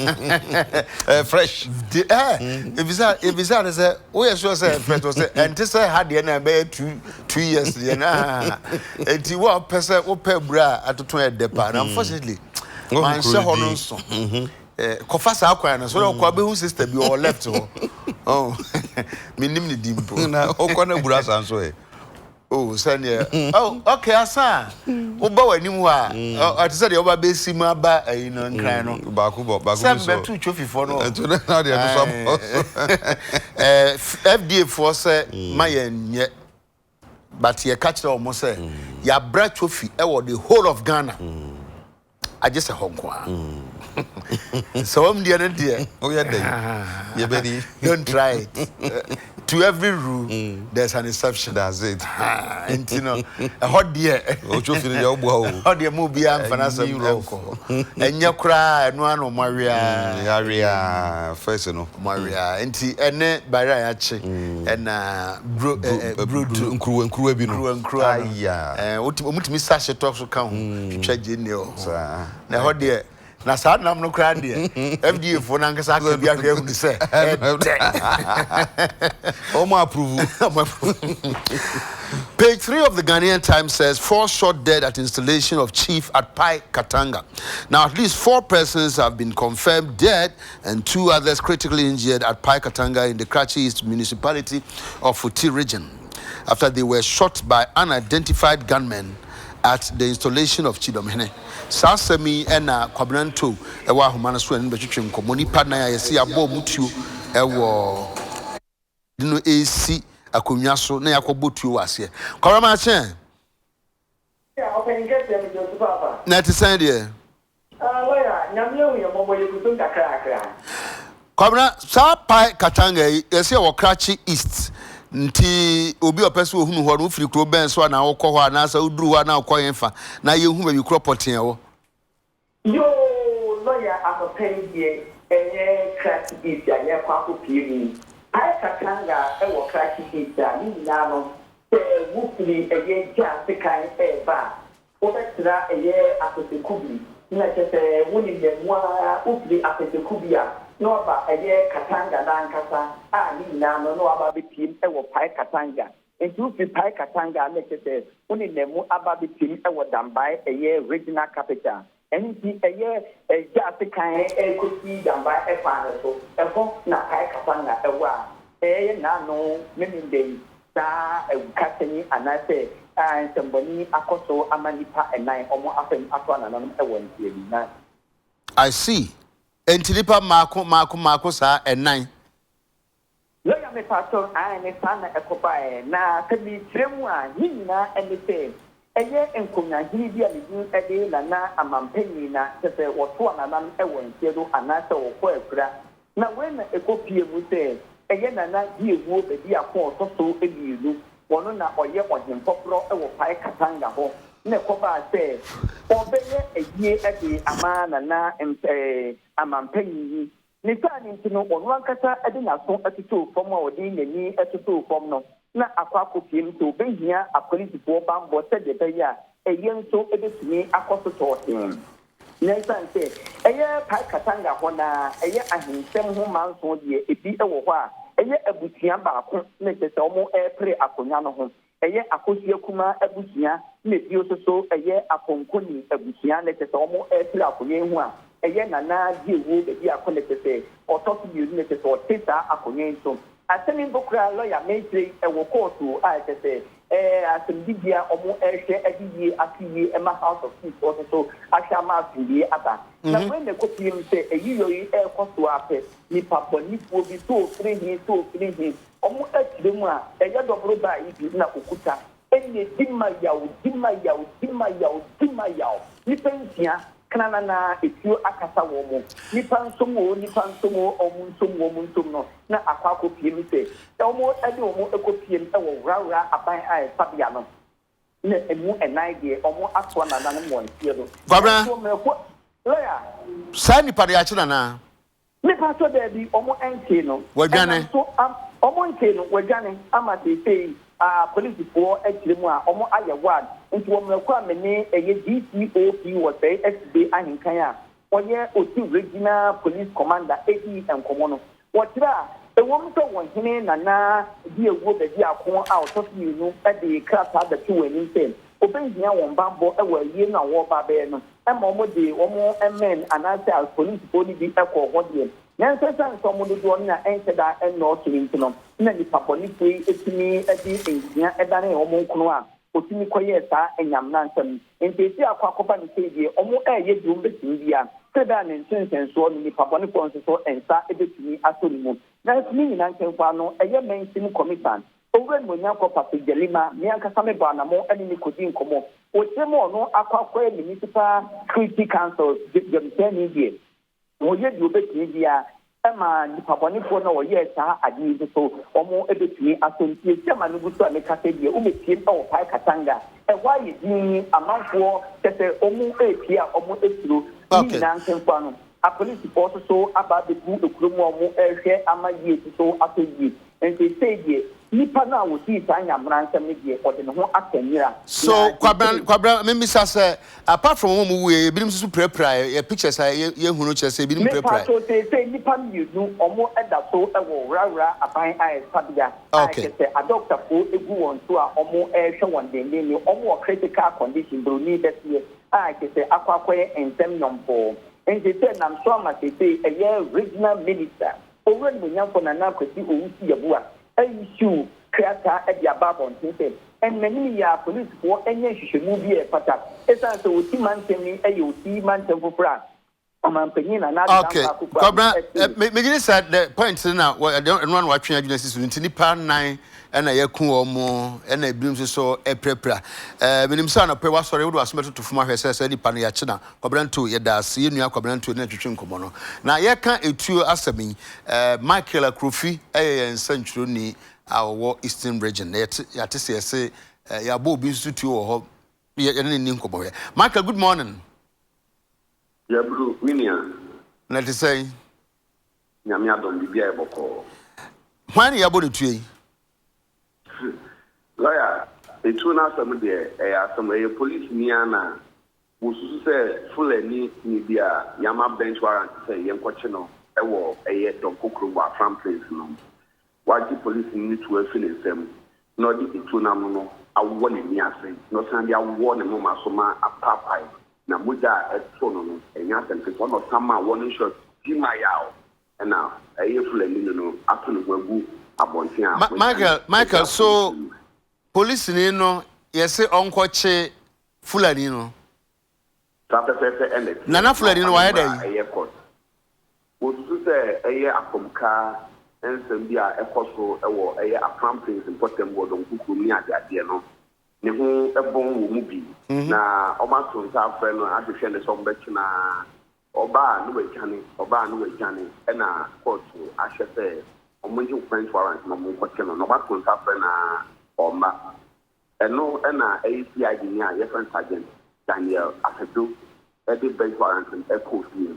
fresh if is say we are sure say fresh was say and say had ye na be 2 years ye na enti wo pese wo pe bra atoton ya depa unfortunately man se hono so kofasa akwa na so kwa be hu sister bi or left ho oh minim ni dimpo na okwa na bura san so Oh, Sanya. Oh, okay, asa. Oba wani mu a. Ati say the oba be si mu aba no nkran no. Baku so. Sem betu trophy for no. To na dey do FDA for say mayen nye. But ye catch the almost say ya bra trophy e the whole of Ghana. I just a Hong Kong. So I'm the oh yeah, you better don't try it. To every rule, there's an exception. That's it. And you know, a hot dear. Oh, you feel your bow. How the movie I'm financing and your cry, no one Maria, first no Maria, and Ene Barayachi and crew and crew. Yeah, what Miss Sasha talks to come, check in your. Now, how dear. Na sad nam no kra de FDA for na nkasa ka bia hwe hu se Page 3 of the Ghanaian Times says 4 shot dead at installation of chief at Pai Katanga. Now at least 4 persons have been confirmed dead and 2 others critically injured at Pai Katanga in the Karachi East municipality of Futi region after they were shot by unidentified gunmen at the installation of Chidomhene. Sasemi ena kwabranto ewa ahomana so enu betwetwe nkomo nipa na yesi abo mutuo ewo dino AC akonwa so na yakobo tuo wase. Kwabama chen. Yeah, okay, get them to papa. Na ti san de. Lawyer, nyamye wo yemo ye kutum kakra. Kwabna sa Pai Katanga yesi wo Karachi East. Nti obi opese ohunu ho no firi kro ben so na wo kɔ hɔ na sa uduru wa na kɔ yenfa na ye hu ba bi kro poten wo yo lawyer akopen die enye crack is ya ye kwa ko pie Pai Katanga e wo crack is ya ni na no wo firi eye ja se kan e ba wo betra eye akotekubi na chete woni de mwa wo firi akotekubi a no ba eye Katanga na nkasa ni na no aba betim e wo Pai Katanga entu fi Pai Katanga na chete woni nemu aba betim e wo Dambai eye regional capital enti eye ja se kan kosi Dambai e fa so e fo na Pai Katanga e wa na no meminde sa katani anase nsemboni akoso amanipa enan omo afem ato ananom e wo ntie na I see. Entilipa mako sa enan. Lawyer me pastor ne sana ekoba na kabi tremu a nyina enete eye enkonya hini bia ne din ede na amampanyi na tese woto ananan e wontie do anase wokɔ akura na we na ekopie mu se eye na die wuo bedi akɔ so ebielu wono na oye ɔdempopro e wo Pai Katanga ho na ekoba se obeye eye ede amana na amampanyi ni tani ntino onu ankasa ede na so atutu fom a odi nani atutu fom no na akwako piem to behia apolisipo bambo se de beya eye nso ebetumi akoso totin na sante eye Pai Katanga ho na eye ahinsem ho manso de ebi ewo ho a eye abutia baako na tese omo epre akonya no ho eye akosia kuma abutia na bi ososo eye akonkoni abutia na tese omo epre akonya ho a eye na die wo be bi akonekese ototo bi uni nekese oteta akonye nso asemi bokra lawyer metre ewo court a tese asembibia omo ehwe adidie akiye ema house of peace also ashama afidie aba na when the copy say eyiyoyi ekoso ape ni paponi fo bi so free omo atire mu a eye dobro ba ibi na okuta enye dimma yawo ni pensia kanana na etio akasa wo mo nipa nsomo omunsom no na akwako piem se omo ade omo ekopiem e wo wrawra aban ai fabia no na emu enai de omo aso na na mo ntie do Gwabra lawyer sa nipa de achi na nipa so de bi omo enke no wadwane omo enke no wadwane amate sei police for ekiremu a omo ayewad nti wo mreko amene eye DCOP wo say SB ahinkan a onye oti regional police commander edi enkomo no wotira ewom so won hene na di ewo be di akon a otofi nu e de krata da ti wani sen obenhia won bambo e wa yie na wo ba be no e ma omo de omo men anase as police body bi ekọ ho de nyansa san so mo do na ense da enno so ntino na nipa bɔne fei etumi ɛde nsia ɛdane ɔmo nkono a otumi kɔyɛ saa enyamna nsɛm nti esi akɔba ne sɛ die ɔmo ɛyɛ dum betumi bia sɛda ne nsensɛnsoɔ no nipa bɔne fo nso so ɛnsa ebetumi atɔ ne mu na etumi nyina nkɛmfa no ɛyɛ mainstream commission over mo nyakɔ papa gelima me ankasa me ba na mo ɛne ne kodi nkɔmɔ otem ɔno akɔkɔ municipal security council jemsɛni die wɔyɛ di obetumi bia ɛma nipa bɔne fo na wɔyɛ saa ade yi so ɔmo ebetumi asɔntie sɛma no guso a me kasa die o metie ɛwɔ pai katanga ɛwɔ ayɛ din amanfoɔ tɛsɛ ɔmo epia ɔmo eturo ni na nkɛmfa no a police force so aba bebu ekurom ɔmo ɛhwɛ ama yie so atɔ yie nti sɛ die nipa na wo ti sa nyamra nsɛm ne die ɔde ne ho akanyira so kwabra me misa sɛ apart from mo we ebinim so prepare ye pictures ye hunu che sɛ ebinim prepare me so say nipa mi nu ɔmo ɛda so ɛwɔ wura aban ayɛ sabia okay sɛ adoctor fo egu wɔn so a ɔmo ɛhwɛ wɔn dende ne ɔmo critical condition broni bɛsie a sɛ akɔakɔyɛ nsɛm nyɔmpo nti sɛ nam so ama sɛ ɛyɛ regional minister over no nyampo na na kwasi owusi yabua issue creator at the above on things and many ya police for any shushu be a pata esan so oti man temi e yo ti man tempo fra amampanyin na na okay Cobra me said the point na one watching agency so nti nipa 9 na yakun omo na ebrim so prepare minim sa na pe wa sori wo do asometo to fuma hwese se nipa no ya che na Cobra nto ye da se nua Cobra nto na twetwe nkomo no na ye kan etuo asami Michael Akrofi nsanchuro ni awo Eastern region ya te se ya bo obi nsutuo wo ho ye ni nkomo ye Michael, good morning. Yeah, bro, Winnie. Na te say nyame adom bibia e boko. Hwan ya bo de tue? Lawyer, etu na asem de e asem e police ni ana wo susu se fulani ni bia yama bench warrant say yenkoche no e wo e don kokro wa from place no. Waji police ni to afile sem no di etu na no awo ni ni ase no san dia wo ne mo masoma apapai na moja eto no enya tempe no sama warning shot dima yao na fulani no ato no gwagu abonten a Michael, so police ni no yese onkoche fulani no na fulani no why dey wo su se eye akomka ensem bia ekoso ewo eye apramplings important word on kuku ni ade no ne ho ebon wo mu bi na omato nta afre no ahwehwe ne so mbeki na oba no wejane na court ahye se omonji French warrant no mo kwache no omato nta afre na omba eno na ACID ni a different sergeant Daniel Afedo the bench warrant and court ni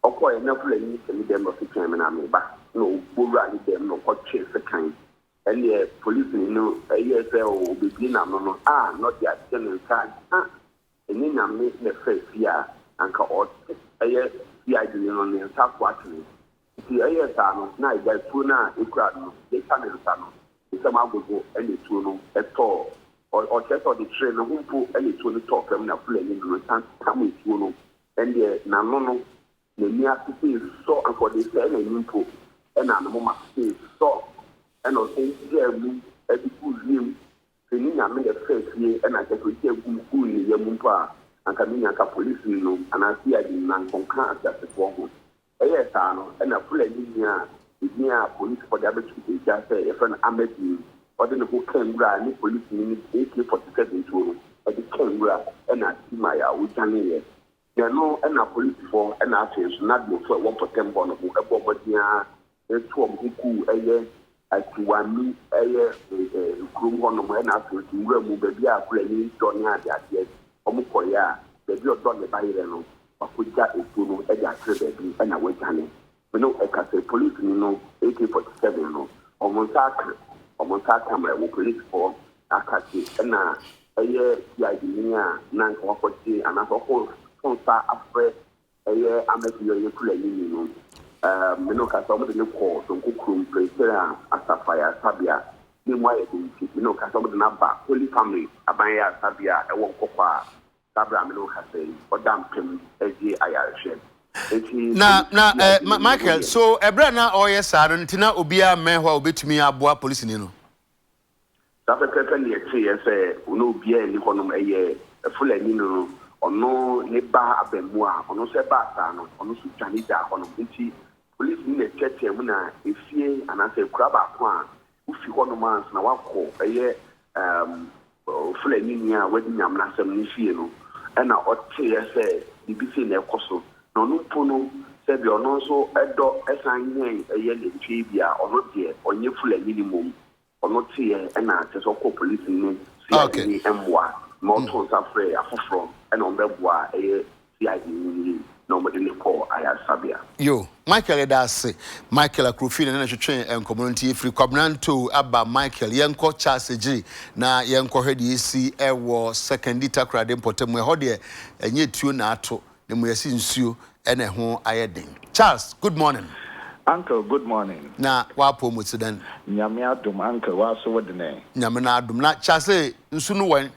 okoye na fulani ni dem no fitan me na me ba no bowra ni dem no kwache sekan and the police no ASL will be no not the general card and then I make the first year and call CID on the top watching the ASL now by Tuna Ukraine the channel it's a mago and the tuno at all or check on the train who put any to the top and a plane in the come with you and the Nanono the near city so and for the same and and I'm so and also we good name na me the first year and I just we good in the mumpa and kamina ka police no and I see I didn't conquer that the one yes no and a full engineer near police for the other two just say if an Ahmed or the who came ni police ni AK-47 to the camera and I see my ujani there no and a police for and I say not go for 1% bonus who a who atiwani krum hono na afiti ngura mu bebi akura ni doni ade omukoya bebi odon ne bayire no akoja etu no e ja kre bebi na wejane no e ka say police ni no AK-47 no omonsa camera wo police for akati na eye CID ni a na nko akochi anafo fonsa afre eye ameti yo kula ni no meno ka so mo de ko so kokrum pressure asafaya sabia ni mo aye bi meno ka so mo de na ba holy family abanya sabia e won kokwa sabra meno ka say odam pem eji ayarhwe Michael, so Ebrana or yes, I don't know, Obia men who obey to me aboa police no. That the say, no beer in the a full no, or no neba abemua, or no sebata, or no sujanita, or no police in the church, if ye and I say crab aquan, if you want to man, now I call a year full wedding yam nasam nisino, and I ought to say, the busy near coso. No pono said you're not so a dog as I name a year in Tribia or not here or near full minimum or not here and I just call police in CID M1 more afraid from and on the bois a CID nobody call I have Sabia. Yo, Michael Edase, Michael Akrufin and train and community free covenant to Abba Michael Yanko Charles G. Na Yanko head see a war second ditakra dem potem we hodie and ye tune ato. Nsuo ene ho ayedin. Charles, good morning. Uncle, good morning. Na wapo mutiden. Nyame adum uncle waso wodene. Nyame na adum na Charles nsu no wan.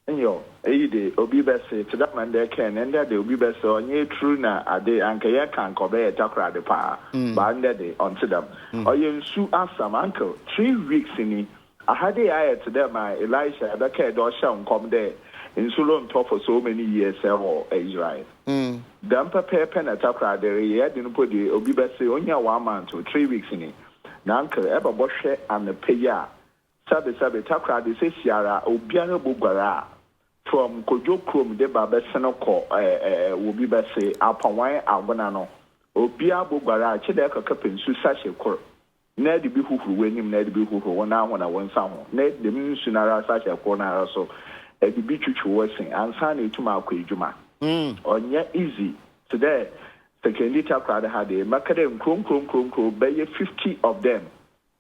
Enyo, eyide obi bese to that man there ken and there obi bese onye true na ade anka ye kan ko be takra de pa. Ba nde de onto them. Oye nsu asam uncle 3 weeks ni ahade aye to them Elisha be ke do sha nkom there. Insulin top for so many years or Israel. Dampa pepe na takra there ye didn't put the obi bese onya 1 month or 3 weeks in it. Nanka eba boshe and the paya. Sabe takra de se siara obiara bugara from kojo krom de baba senoko obi bese apawan agona no. Obia bugara chede ka kapensu sashe kor. Na de bi huhuru wenim na de bi huhuru wona wona wonsa ho. Na de minsu na ra sashe kor na so. The beach working and signing to my Juma. On easy today. The Kendita crowd had a macadam chrome, bay 50 of them.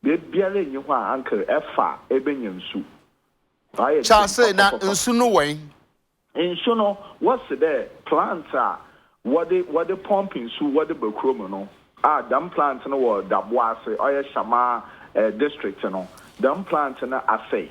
They barely knew why Uncle F. Ebenian Su. Charles say that in Suno way. In Suno, what's there? Plants are what the pumping Su, what the Bocromono. Dumb plants in the world, Dabwase, Oya Shama district, dumb plants in a assay.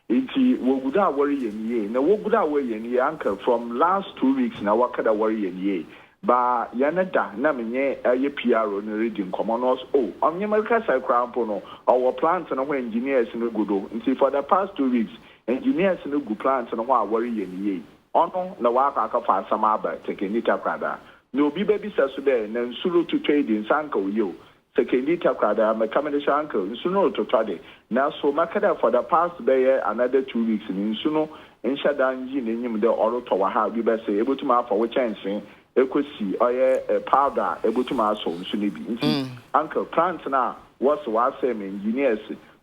Iti woguda worry ye na woguda worry ye anchor from last 2 weeks na wakada worry ye ba yanada na menye aye PRO no reading commoners on America side crampo no our plants no engineers no gudo nti for the past 2 weeks engineers no gu plants no wa worry ye ono na waka aka fa samaba tekenita krada no bi baby saso there na nsuru to trade in sanka yo Sekendita krada me kamedisha uncle nsuno to trade na so makada for the past day another 2 weeks nsuno nshadan yi nenyim de oroto wa ha bi be say ebotuma afa wo chansen ekosi oye powder ebotuma aso nsuno bi nti uncle plant na was say me engineers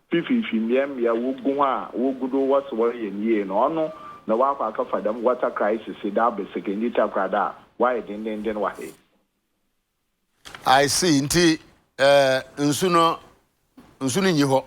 fifi miem ya wogu ha wogudo was worry ye no ono na wa aka fa dem water crisis da be sekendita krada why den wa he I see nti nsuno nyi ho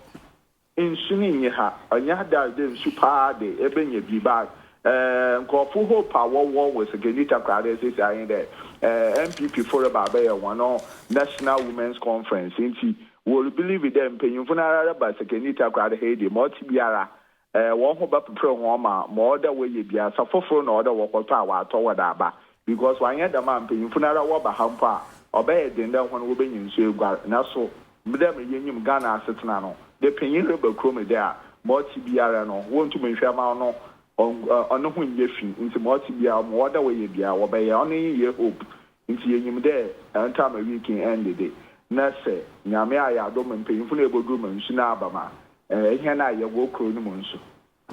nsuni nyi ha anya da de nsu pa de ebenye bi ba nkofo hope awowo we segenita krade say ayin de MPP for ba be one national women's conference nti we believe them penyimfo na ara ba segenita krade he de multi biara won ho ba pepre ho ma order we ye bia safoforo na order wokoto a wa to wada ba because wanya da man penyimfo na ara wo ba hampa obey den da hono wo benyin nsu egwa na so mdem yenyim Ghana asetna no de penyin reba krome there multi biara no wontu menhwa ma no ono ho nye fi nti multi biara mo order we ye bia wo be ye ono ye hope nti yenyim de enta ma weekend end de na se nyame aya do penyin fu na ebodu ma nsu na abama ehia na ye wo kro no mo nsu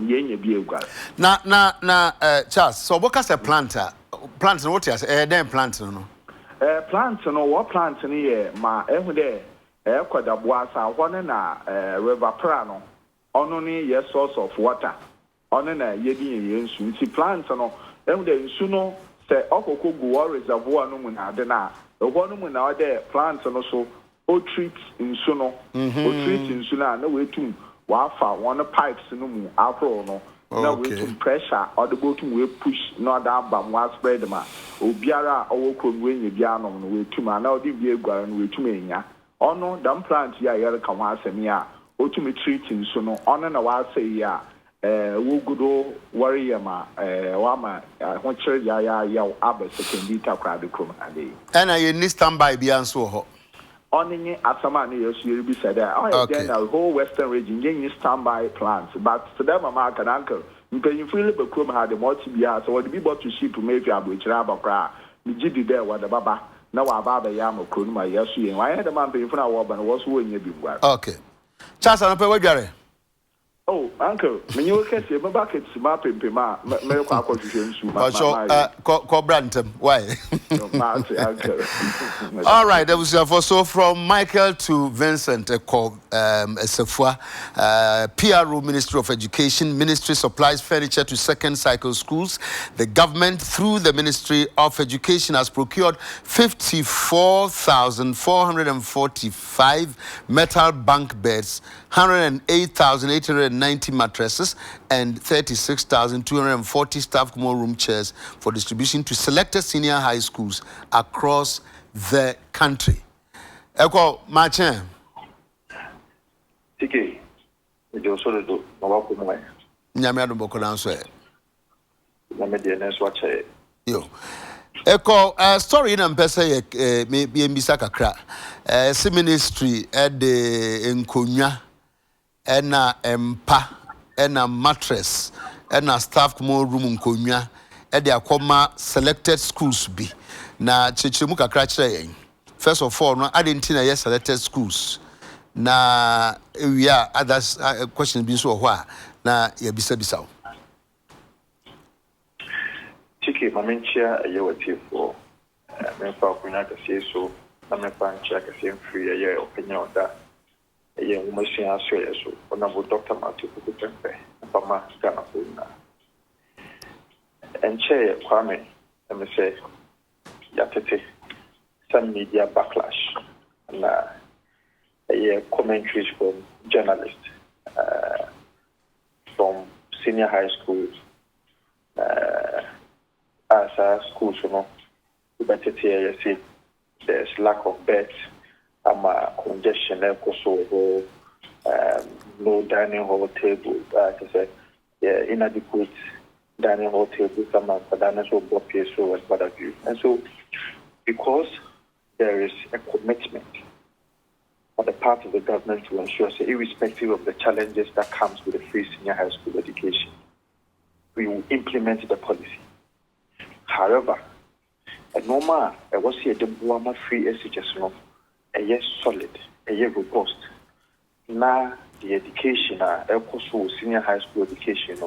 yenye bi egwa na Charles so boka se plant no what you say den plant no plant no what plant ni ye ma ehu de kwada boasa hone na river prano ono ni ye source of water ono na ye di ye nsu nti plant no ehu de nsu no se okoko gu reservoir no mu na de na ehwo no mu na de plant no so o treat nsu no o treat nsu na wetum wa fa one pipes no mu afro no na wetum pressure or the bottom we push no da bam wa spread ma obiara owo krom we nya bia no no wetum ana odi bi egware no wetum enya ono dam plant ya yere ka wa asemi a otumi treating so no ono na wa say ya wo gudo warrior ma wama honchire ya aba secondary takra de krom ade and I need standby be answer ho only asama ne yesu be said then the whole western region yen standby plans but to them ma can uncle you feel be krom ha the multi bia so what be bought to ship maybe abukira abakra mi gidi there wa the baba na wa baba ya ma krom ma yesu yen why the man be funa wo ba no wo so wonya bi ngwa okay chance no pe wadware. Oh, uncle, when you catch him back at Smart Pima, America contribution. Branton, why? All right, that was your so from Michael to Vincent, Sefua, PRO Ministry of Education, Ministry supplies furniture to second cycle schools. The government, through the Ministry of Education, has procured 54,445 metal bunk beds, 108,890 mattresses, and 36,240 staff room chairs for distribution to selected senior high schools across the country. Eko Machen. Tiki, you also do Mawako Moy. Nyamiado Bokodanso. Namedianes watch it. Yo. Eko story in Ampesa may be in Bisakakra. Ministry at the Nkonya. Ena empa ena mattress ena staff room nkonya e de akoma selected schools bi na chechemu kakra kire yen. First of all no adentina yes selected schools na ewia others question bi so ho a na ya bisa Tiki mamenchia yewatifo memfa kunya kase so na memfa nchia kase free ye opinion da ye umasiya aswe so ona bo Dr. Matthew Kukutempe pama Ghana kuna enche kwame me say yatete some media backlash na ye commentaries from journalists from senior high schools as schools but there's lack of beds congestion no dining hall table inadequate dining hall table and so because there is a commitment on the part of the government to ensure, irrespective of the challenges that comes with a free senior high school education, we will implement the policy. However, a normal, I was here the Buama free SHS, a yes solid, a year robust. Now the education, also senior high school education,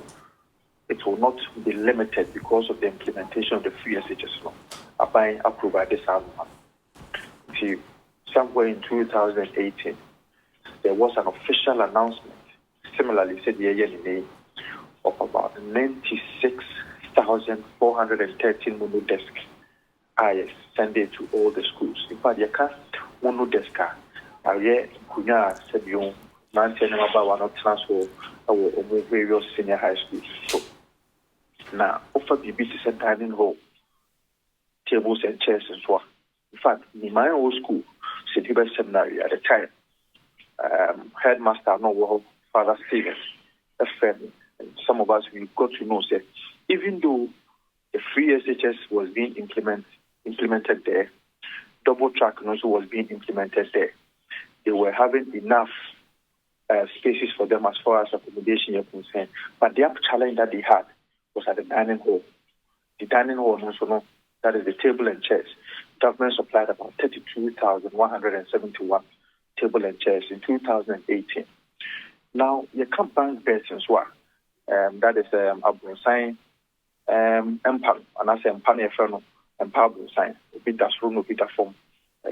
it will not be limited because of the implementation of the free SHS. I provide this argument. Somewhere in 2018, there was an official announcement, similarly said the of about 96,413 mono desks. I send it to all the schools. In fact, you can't mono desk. I kunya said you maintain about one transfer or various senior high schools. So now offer BBC said dining hall, tables and chairs and so on. In fact, in my old school, City Bay Seminary at the time, headmaster, Father Stevens, a friend, and some of us, we got to know that even though the free SHS was being implemented there, double track also was being implemented there, they were having enough spaces for them as far as accommodation is concerned. But the challenge that they had was at the dining hall. The dining hall also, that is the table and chairs. Government supplied about 32,171 table and chairs in 2018. Now, you can't bank beds as well. That is Abronsign, Empam, and I say Empam Eferno, and Pabronsign, Bidas room, Bida form.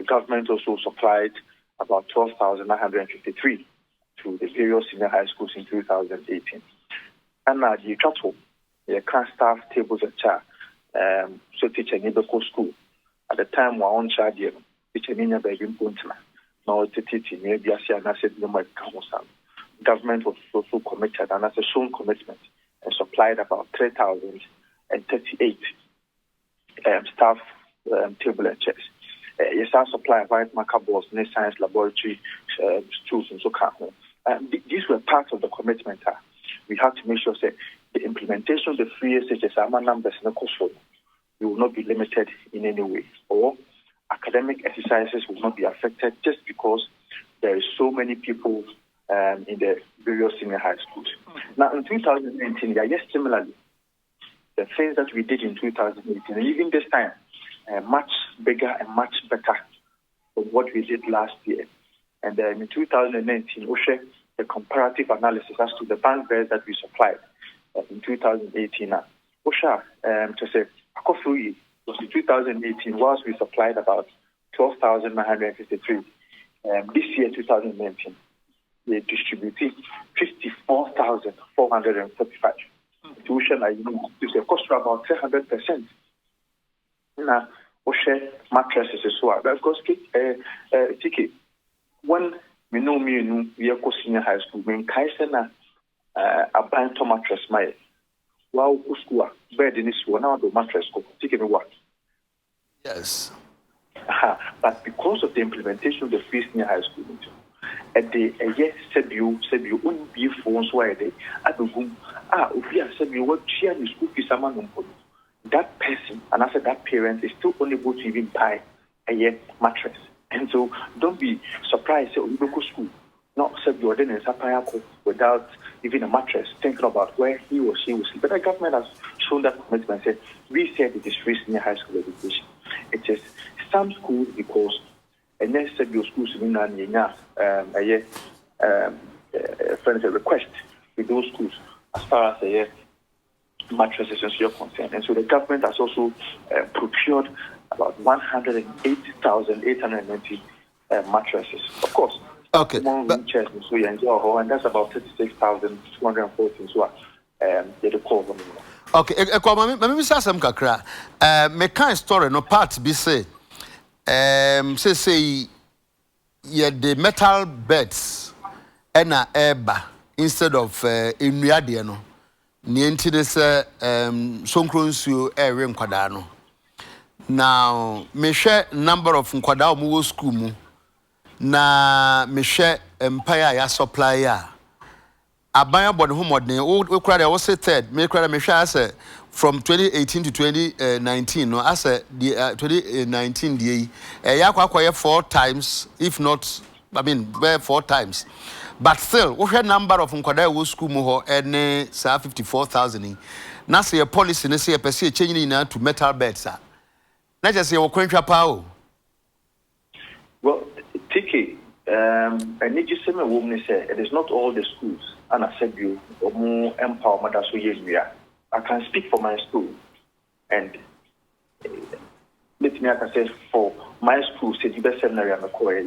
Government also supplied about 12,953 to the various senior high schools in 2018. And now, you can't staff tables and chairs, so teach a neighborhood school. At the time, we on charge, which is a big important. Now, the teaching, maybe I said, government was also committed, and has shown commitment, and supplied about 3,038 staff table and chairs. Yes, I supply white marker boards, science laboratory, tools, and so on. These were part of the commitment. we have to make sure that the implementation of the free SHS numbers in the course will not be limited in any way, or academic exercises will not be affected just because there is so many people in the various senior high schools. Now, in 2019, yes, similarly, the things that we did in 2018, and even this time, much bigger and much better than what we did last year. And in 2019, OSHE, the comparative analysis as to the bank beds that we supplied in 2018. OSHE, to say, was in 2018, whilst we supplied about 12,953. This year, 2019, we distributed 54,445. Tuition, it's a cost of about 300%. Now, OSHE mattresses as well. Because, ticket, when we know we are senior high school, we can a bank mattress, my wow, school, bed in this one, now the mattress, ticket what? Yes. But because of the implementation of the free senior high school, at the yes, said you won't be phones where they at the room. If you said you work share the school fees, that person, and I said that parent is still unable to even buy a mattress. And so don't be surprised that we go to school, not said you are then in Sapayako without even a mattress, thinking about where he or she will sleep. But the government has shown that commitment, said we said it is free senior high school education. It is some schools because and then said your schools in a request with those schools as far as mattresses and so concerned. And so the government has also procured about 108,890 mattresses. Of course, okay. Chairs, so you enjoy, and that's about 36,214. So the call them. Okay, me say some kakra. Me kind story no part be say say the metal beds na eba instead of enuade no. Ni enti de say sonkro nsuo ewe nkwada no. Now me share number of nkwada omo wo school mu. Na me share empire ya supplier. Abaya body home modern we cry there was third me cry me share say from 2018 to 2019 no as the 2019 the ya kwakwa 4 times if not I mean 4 times but still we had number of nkwada wo school mu ho ene 54,000 na say policy ne say person change na to metal beds na just say we kwantwa pa o well TK I need you say me woman say it is not all the schools and I said you more empowerment as we are. I can speak for my school and let me I can say for my school say the best seminary I'm a core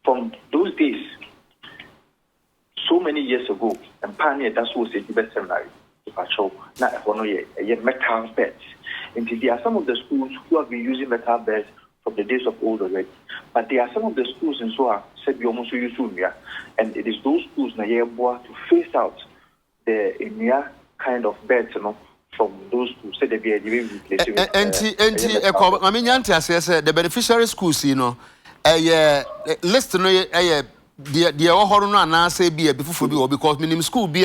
from those days so many years ago and pioneer that's what say the best seminary to patrol not one year metal beds and there are some of the schools who have been using metal beds from the days of old already. But there are some of the schools in Soa said we almost use and it is those schools na to phase out the kind of beds, from those schools. Said they be replacing. I mean, the beneficiary schools, list no the ohoro no ana say be before be because minim school be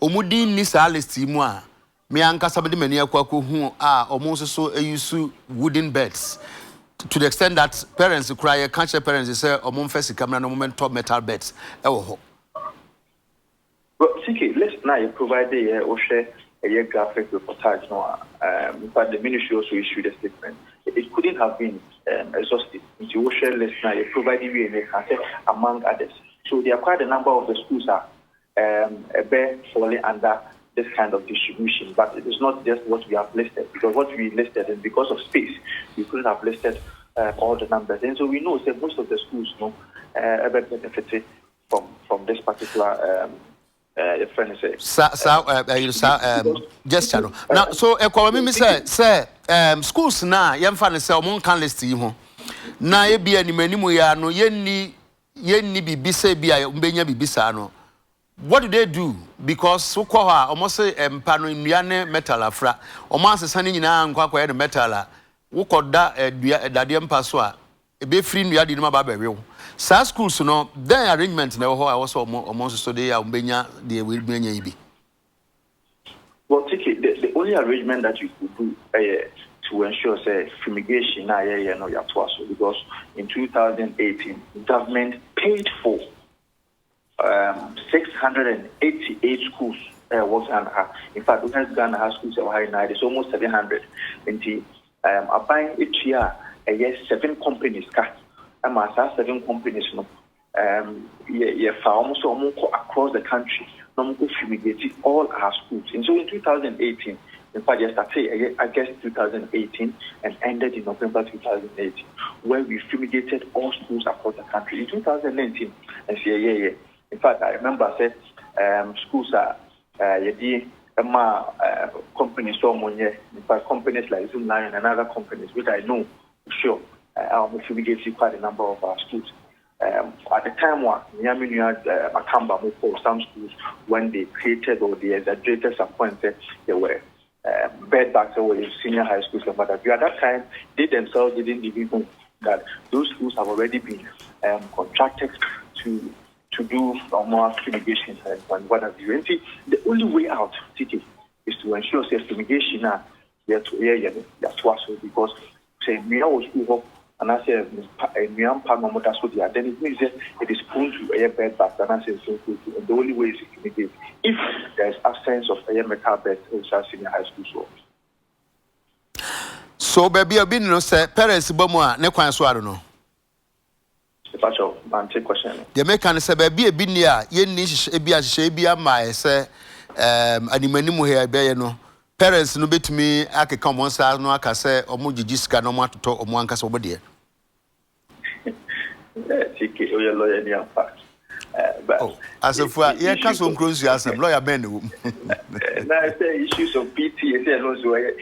omudi ni sa list mu a me anka sabede mani akwa hu almost so use wooden beds. To the extent that parents cry, can't parents say, "Oh, mom first camera no moment top metal beds." Well, CK, let's now provide or share a graphic reportage. But the ministry also issued a statement. It couldn't have been exhaustive. You share less now providing among others. So there are quite a number of the schools are falling under this kind of distribution, but it is not just what we have listed, because what we listed is because of space, we couldn't have listed all the numbers. And so we know that most of the schools benefited from this particular gesture. Now, so me say schools na yemfa say omon kan list yi ho. Na e bia ni manimu ya no yenni bibisa bia mbenya bibisa no. What do they do? Because so kwa almost mpa no nnuane metal afra. Omo asesa ni nyina nkwa kwa metal a wo koda dade mpa so a ebe free nnuade no ma ba bewe. Sa schools no then arrangement na ho I was almost so they umbenya they will be ibi. Well, the only arrangement that you could do to ensure say fumigation because in 2018 the government paid for 688 schools in fact Ghana has schools it's almost 700 and buying each year 7 companies and 7 companies almost across the country fumigated all our schools. And so in 2018, in fact, I started, I guess, 2018 and ended in November 2018, where we fumigated all schools across the country. In 2019, I say, in fact, I remember I said, schools are, companies, in fact, companies like Zoom Lion and other companies, which I know, sure, fumigated quite a number of our schools. At the time, Makamba for some schools, when they created or they exaggerated some points, they were bedbugs or senior high schools. But at that time, they themselves didn't even know that those schools have already been contracted to do more fumigation and what have you. And see, the only way out, Titi, is to ensure safe fumigation. Because say we are school. And I say, then it means that it is prone to a bed back. And I say, the only way is to mitigate if there is absence of a metal bed in senior high school. So, baby, I've been no say parents, Bomwa, ne kwan so I don't know. Question. The American say, baby, a binia, yen nish, a bia, shabia, my say, animanimu here, be no. Parents no bit me I can come once I no I can say or muji jiska no want to talk or one case over there. Oh, as if yeah, can some close you as a lawyer ben. Now I say issues of PTA and also a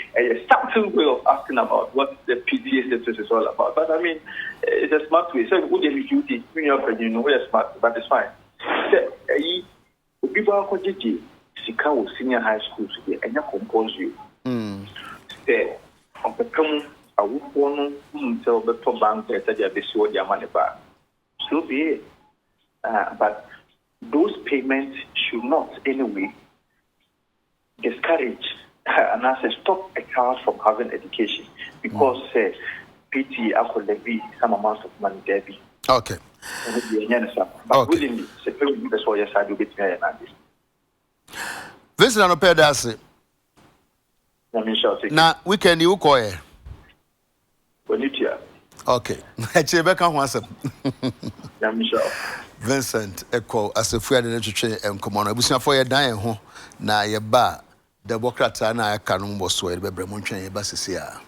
subtle way of asking about what the PTA status is all about. But I mean it's a smart way. So would you duty when you know we're smart, but it's fine. People are Sika senior high school today, and you compose you. Say, on the come, I would want to tell the top bank that they have your money back. So be it. But those payments should not, anyway, discourage and I say stop a child from having education because PT could levy some amount of money there. Okay. But willingly, that's why I do it. This is an opera dance. Now, weekend you call it. Okay. Chebeka wants Vincent Echo as a friend and literature and come on. I was for your dying home. Now, your bar, the Democrats and I can't almost swear the Bremontrain Bassia.